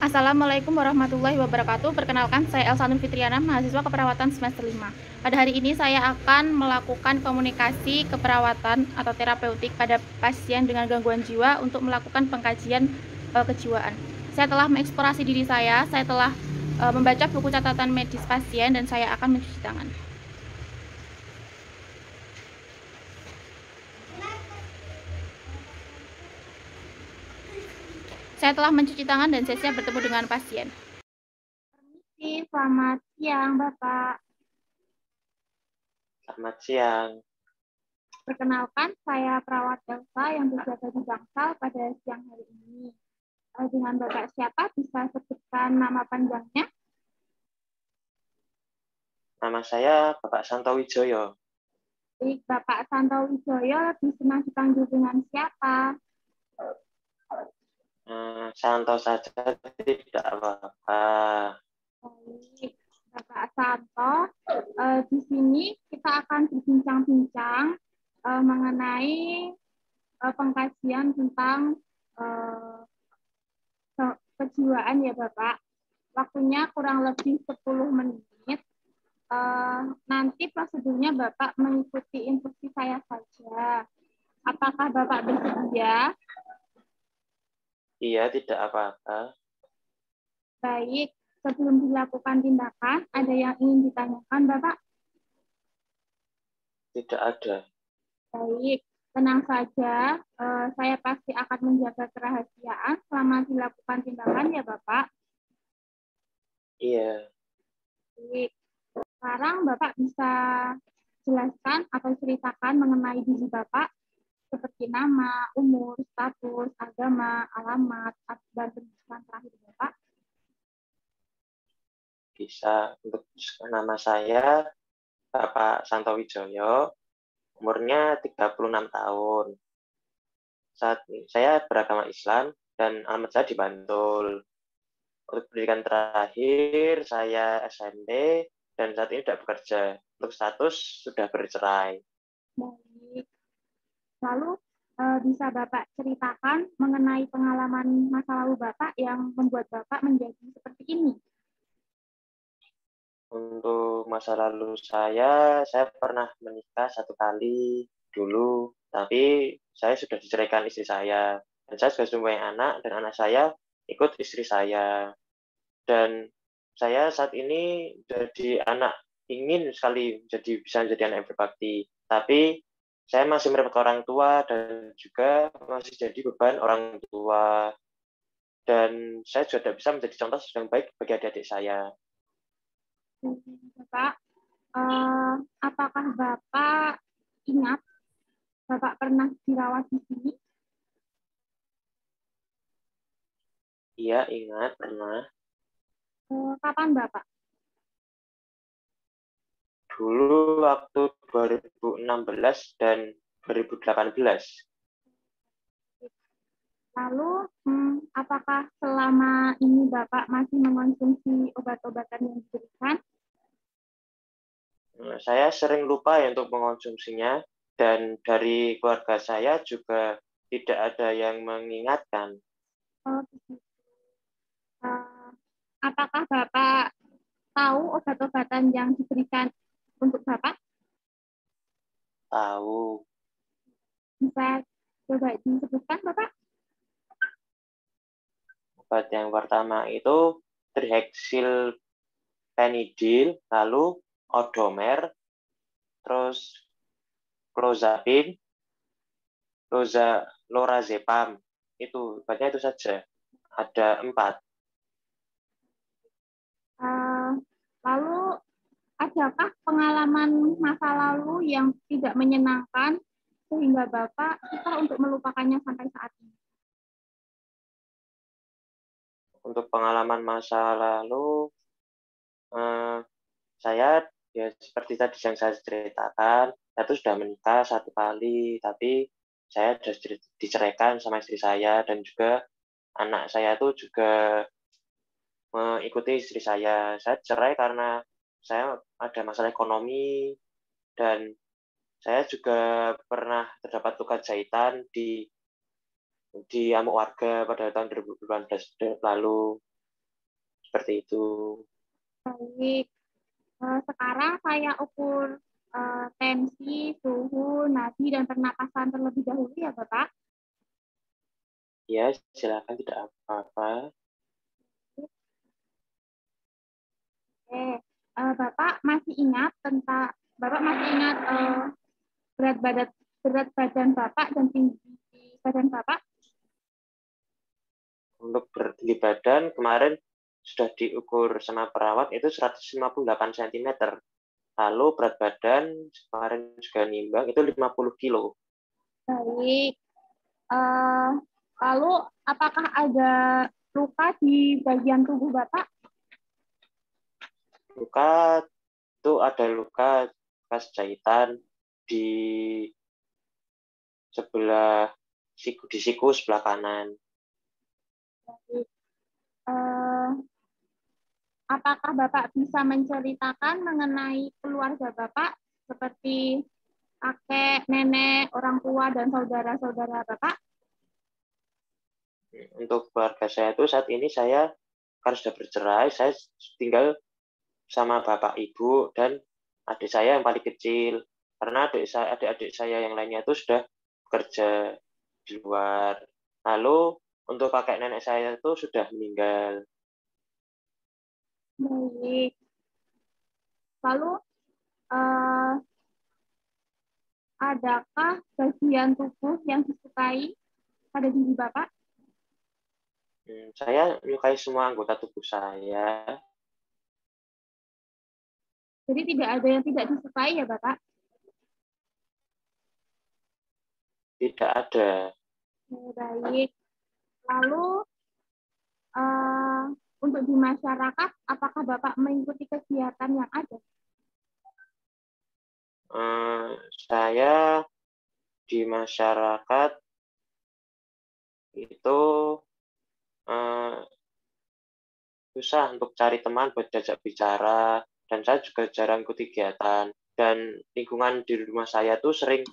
Assalamualaikum warahmatullahi wabarakatuh. Perkenalkan, saya Elsa Nur Fitriana, mahasiswa keperawatan semester 5. Pada hari ini saya akan melakukan komunikasi keperawatan atau terapeutik pada pasien dengan gangguan jiwa untuk melakukan pengkajian kejiwaan. Saya telah mengeksplorasi diri saya telah membaca buku catatan medis pasien, dan saya akan mencuci tangan. Saya telah mencuci tangan dan saya siap bertemu dengan pasien. Selamat siang, Bapak. Selamat siang. Perkenalkan, saya perawat Elsa yang berjaga di Bangsal pada siang hari ini. Dengan Bapak siapa? Bisa sebutkan nama panjangnya? Nama saya Bapak Santo Wijoyo. Baik, Bapak Santo Wijoyo lebih senang dipanggil dengan siapa? Santo saja tidak apa-apa. Baik, Bapak Santo, di sini kita akan berbincang-bincang mengenai pengkajian tentang kejiwaan ya Bapak. Waktunya kurang lebih 10 menit. Nanti prosedurnya Bapak mengikuti instruksi saya saja. Apakah Bapak bersedia? Iya, tidak apa-apa. Baik, sebelum dilakukan tindakan, ada yang ingin ditanyakan Bapak? Tidak ada. Baik, tenang saja. Saya pasti akan menjaga kerahasiaan selama dilakukan tindakan ya Bapak. Iya. Baik. Sekarang Bapak bisa jelaskan atau ceritakan mengenai diri Bapak, seperti nama, umur, status, agama, alamat, dan pendidikan terakhir Bapak. Bisa. Untuk nama saya Bapak Santo Wijoyo. Umurnya 36 tahun. Saat ini saya beragama Islam dan alamat saya di Bantul. Untuk pendidikan terakhir saya SMP dan saat ini tidak bekerja. Untuk status sudah bercerai. Baik. Lalu bisa Bapak ceritakan mengenai pengalaman masa lalu Bapak yang membuat Bapak menjadi seperti ini? Untuk masa lalu saya pernah menikah 1 kali dulu, tapi saya sudah diceraikan istri saya. Dan saya sudah mempunyai anak, dan anak saya ikut istri saya. Dan saya saat ini jadi anak, ingin sekali bisa menjadi anak yang berbakti. Tapi saya masih merepotkan orang tua dan juga masih jadi beban orang tua. Dan saya juga tidak bisa menjadi contoh yang baik bagi adik-adik saya. Bapak, apakah Bapak ingat Bapak pernah dirawat di sini? Iya, ingat pernah. Kapan Bapak? Dulu waktu 2016 dan 2018. Lalu, apakah selama ini Bapak masih mengonsumsi obat-obatan yang diberikan? Saya sering lupa ya untuk mengonsumsinya, dan dari keluarga saya juga tidak ada yang mengingatkan. Oh, apakah Bapak tahu obat-obatan yang diberikan untuk Bapak? Tahu. Bisa coba disebutkan Bapak? Obat yang pertama itu trihexylpenidil, lalu odomer, terus clozapine, lorazepam. Itu obatnya itu saja. Ada 4. Lalu, adakah pengalaman masa lalu yang tidak menyenangkan sehingga Bapak susah untuk melupakannya sampai saat ini? Untuk pengalaman masa lalu, saya ya seperti tadi yang saya ceritakan, saya itu sudah menikah 1 kali, tapi saya sudah diceraikan sama istri saya, dan juga anak saya itu juga mengikuti istri saya. Saya cerai karena saya ada masalah ekonomi, dan saya juga pernah terdapat luka jahitan di amuk warga pada tahun 2018 lalu. seperti itu. Baik. Sekarang saya ukur tensi, suhu, nadi, dan pernapasan terlebih dahulu ya, Bapak. Ya, silakan, tidak apa-apa. Oke. Bapak masih ingat berat badan Bapak dan tinggi badan Bapak? Untuk bertinggi badan kemarin sudah diukur sama perawat itu 158 cm. Lalu berat badan kemarin juga nimbang itu 50 kilo. Baik. Lalu apakah ada luka di bagian tubuh Bapak? Luka itu ada luka bekas jahitan di sebelah di siku sebelah kanan. Baik. Apakah Bapak bisa menceritakan mengenai keluarga Bapak seperti kakek, nenek, orang tua, dan saudara-saudara Bapak? Untuk keluarga saya itu saat ini saya karena sudah bercerai, saya tinggal sama bapak ibu dan adik saya yang paling kecil. Karena adik-adik saya yang lainnya itu sudah bekerja di luar. Lalu untuk kakek nenek saya itu sudah meninggal. Baik. Lalu, eh, adakah bagian tubuh yang disukai pada diri Bapak? Saya menyukai semua anggota tubuh saya. Jadi tidak ada yang tidak disukai ya Bapak? Tidak ada. Baik. Lalu, eh, untuk di masyarakat, apakah Bapak mengikuti kegiatan yang ada? Saya di masyarakat itu susah untuk cari teman buat diajak bicara, dan saya juga jarang ikut kegiatan. Dan lingkungan di rumah saya tuh sering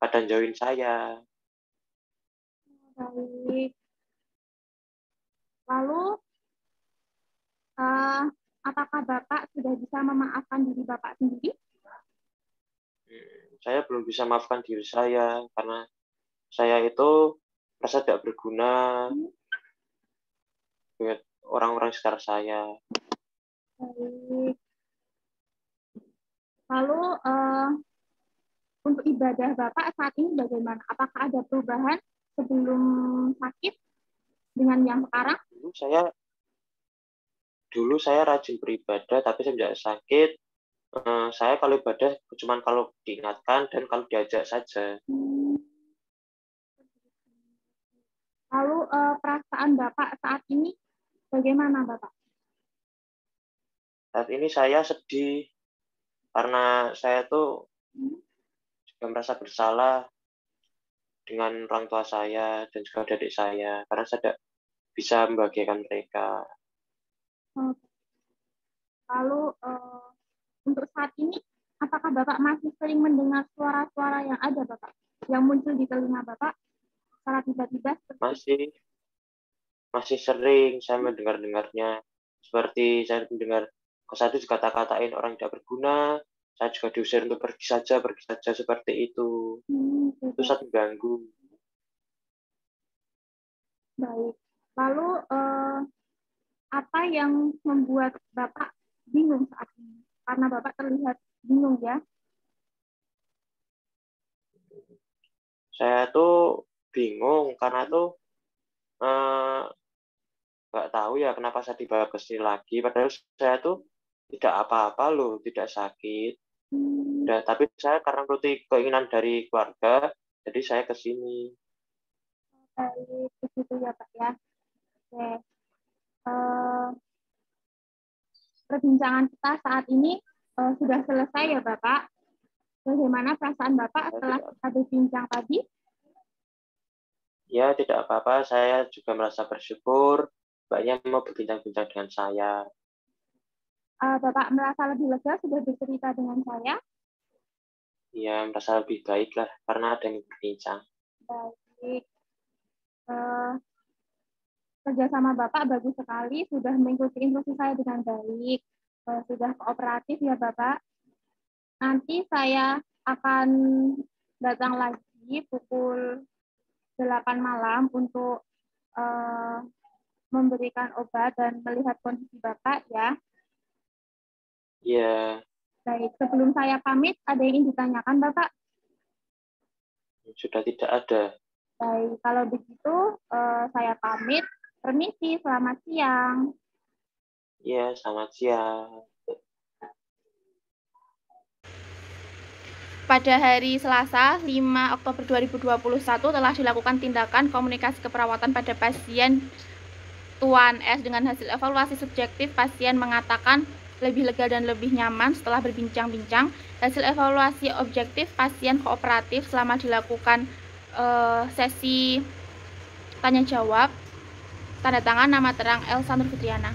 pada jauhin saya. Baik. Lalu, apakah Bapak sudah bisa memaafkan diri Bapak sendiri? Saya belum bisa maafkan diri saya karena saya itu merasa tidak berguna buat orang-orang sekitar saya. Baik. Lalu, untuk ibadah Bapak saat ini bagaimana? Apakah ada perubahan sebelum sakit dengan yang sekarang? Dulu saya rajin beribadah, tapi semenjak sakit, saya kalau ibadah cuma kalau diingatkan dan kalau diajak saja. Lalu perasaan Bapak saat ini bagaimana Bapak? Saat ini saya sedih karena saya tuh juga merasa bersalah dengan orang tua saya dan juga adik saya karena saya tidak bisa membahagiakan mereka. Lalu untuk saat ini, apakah Bapak masih sering mendengar suara-suara yang ada Bapak, yang muncul di telinga Bapak secara tiba-tiba? Masih sering saya mendengarnya, seperti saya mendengar satu dikata-katain orang tidak berguna, saya juga diusir untuk pergi saja seperti itu. Itu sangat mengganggu. Baik. Lalu apa yang membuat Bapak bingung saat ini? Karena Bapak terlihat bingung ya. Saya tuh bingung karena tuh nggak tahu ya kenapa saya dibawa ke sini lagi. Padahal saya tuh tidak apa-apa loh, tidak sakit. Dan, tapi saya karena menuruti keinginan dari keluarga, jadi saya ke sini. Baik, begitu ya Pak ya. Oke. Perbincangan kita saat ini sudah selesai ya Bapak. Bagaimana perasaan Bapak setelah kita berbincang tadi? Ya, tidak apa-apa. Saya juga merasa bersyukur Mbaknya mau berbincang-bincang dengan saya. Bapak merasa lebih lega sudah bercerita dengan saya? Ya, merasa lebih baik lah karena ada yang berbincang. Baik. Uh, kerjasama Bapak bagus sekali, sudah mengikuti instruksi saya dengan baik, sudah kooperatif ya Bapak. Nanti saya akan datang lagi pukul 8 malam untuk memberikan obat dan melihat kondisi Bapak ya. Iya. Baik, sebelum saya pamit, ada yang ingin ditanyakan Bapak? Sudah tidak ada. Baik, kalau begitu saya pamit. Permisi, selamat siang. Iya, selamat siang. Pada hari Selasa, 5 Oktober 2021 telah dilakukan tindakan komunikasi keperawatan pada pasien Tuan S. Dengan hasil evaluasi subjektif, pasien mengatakan lebih lega dan lebih nyaman setelah berbincang-bincang. Hasil evaluasi objektif, pasien kooperatif selama dilakukan sesi tanya jawab. Tanda tangan nama terang Elsa Nur Fitriana.